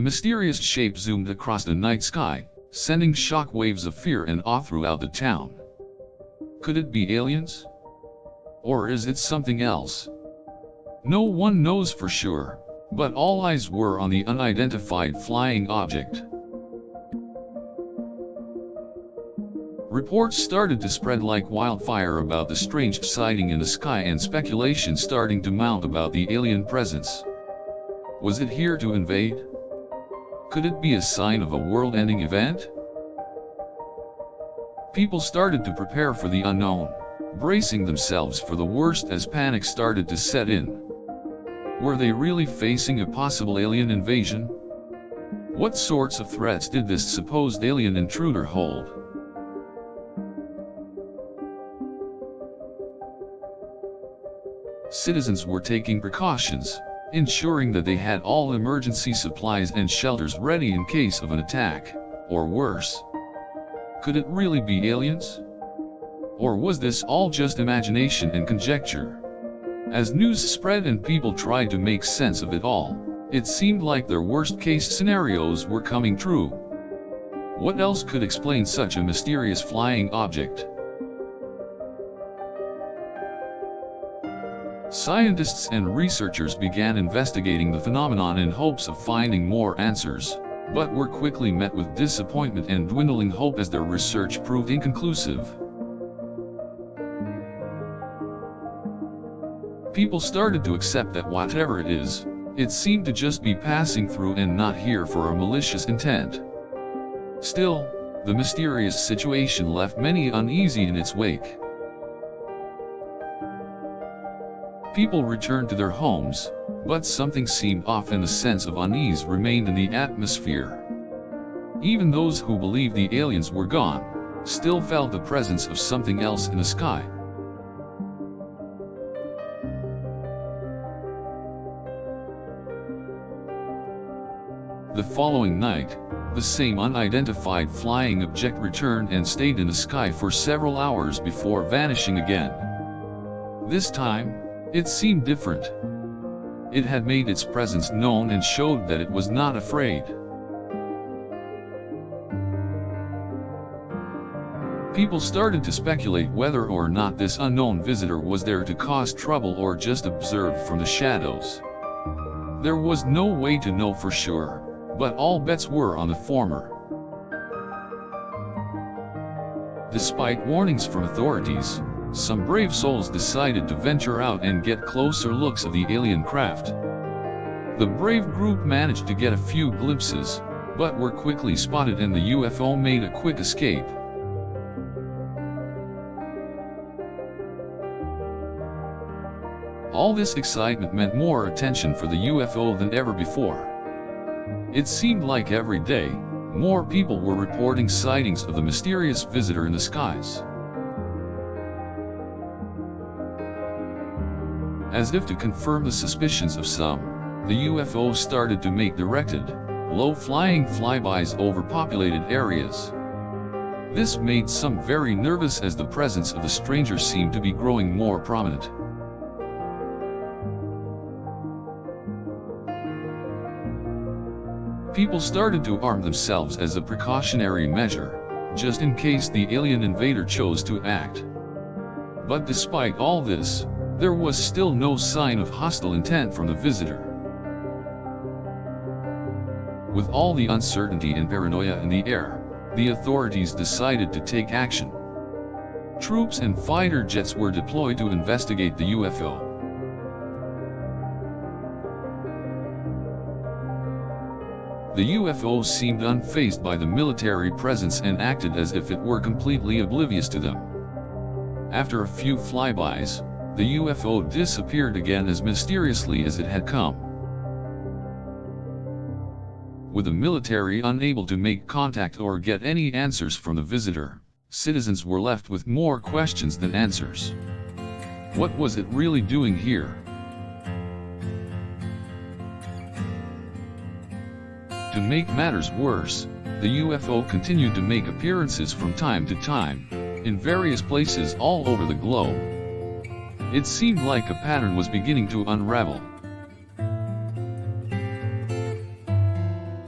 mysterious shape zoomed across the night sky, sending shock waves of fear and awe throughout the town. Could it be aliens? Or is it something else? No one knows for sure, but all eyes were on the unidentified flying object. Reports started to spread like wildfire about the strange sighting in the sky, and speculation starting to mount about the alien presence. Was it here to invade? Could it be a sign of a world-ending event? People started to prepare for the unknown, bracing themselves for the worst as panic started to set in. Were they really facing a possible alien invasion? What sorts of threats did this supposed alien intruder hold? Citizens were taking precautions, ensuring that they had all emergency supplies and shelters ready in case of an attack, or worse. Could it really be aliens? Or was this all just imagination and conjecture? As news spread and people tried to make sense of it all, it seemed like their worst-case scenarios were coming true. What else could explain such a mysterious flying object? Scientists and researchers began investigating the phenomenon in hopes of finding more answers, but were quickly met with disappointment and dwindling hope as their research proved inconclusive. People started to accept that whatever it is, it seemed to just be passing through and not here for a malicious intent. Still, the mysterious situation left many uneasy in its wake. People returned to their homes, but something seemed off and a sense of unease remained in the atmosphere. Even those who believed the aliens were gone, still felt the presence of something else in the sky. The following night, the same unidentified flying object returned and stayed in the sky for several hours before vanishing again. This time, it seemed different. It had made its presence known and showed that it was not afraid. People started to speculate whether or not this unknown visitor was there to cause trouble or just observe from the shadows. There was no way to know for sure, but all bets were on the former. Despite warnings from authorities, some brave souls decided to venture out and get closer looks of the alien craft. The brave group managed to get a few glimpses, but were quickly spotted and the UFO made a quick escape. All this excitement meant more attention for the UFO than ever before. It seemed like every day, more people were reporting sightings of the mysterious visitor in the skies. As if to confirm the suspicions of some, the UFO started to make directed, low-flying flybys over populated areas. This made some very nervous as the presence of the stranger seemed to be growing more prominent. People started to arm themselves as a precautionary measure, just in case the alien invader chose to act. But despite all this, there was still no sign of hostile intent from the visitor. With all the uncertainty and paranoia in the air, the authorities decided to take action. Troops and fighter jets were deployed to investigate the UFO. The UFO seemed unfazed by the military presence and acted as if it were completely oblivious to them. After a few flybys, the UFO disappeared again as mysteriously as it had come. With the military unable to make contact or get any answers from the visitor, citizens were left with more questions than answers. What was it really doing here? To make matters worse, the UFO continued to make appearances from time to time, in various places all over the globe. It seemed like a pattern was beginning to unravel.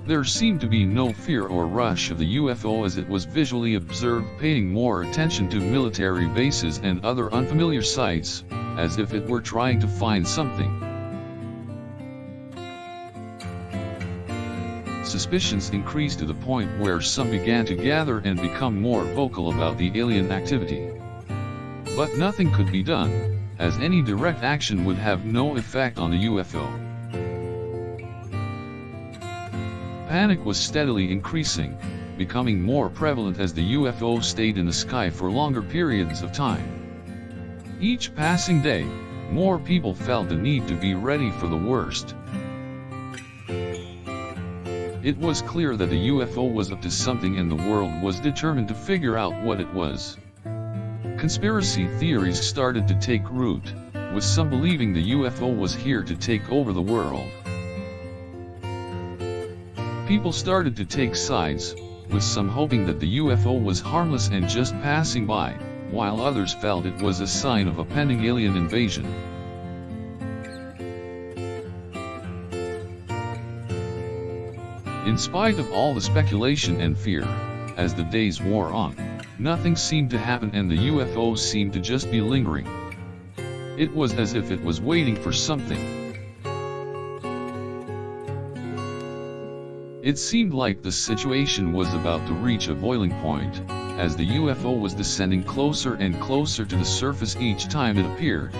There seemed to be no fear or rush of the UFO as it was visually observed, paying more attention to military bases and other unfamiliar sights, as if it were trying to find something. Suspicions increased to the point where some began to gather and become more vocal about the alien activity. But nothing could be done, as any direct action would have no effect on the UFO. Panic was steadily increasing, becoming more prevalent as the UFO stayed in the sky for longer periods of time. Each passing day, more people felt the need to be ready for the worst. It was clear that the UFO was up to something and the world was determined to figure out what it was. Conspiracy theories started to take root, with some believing the UFO was here to take over the world. People started to take sides, with some hoping that the UFO was harmless and just passing by, while others felt it was a sign of a pending alien invasion. In spite of all the speculation and fear, as the days wore on, nothing seemed to happen and the UFO seemed to just be lingering. It was as if it was waiting for something. It seemed like the situation was about to reach a boiling point, as the UFO was descending closer and closer to the surface each time it appeared,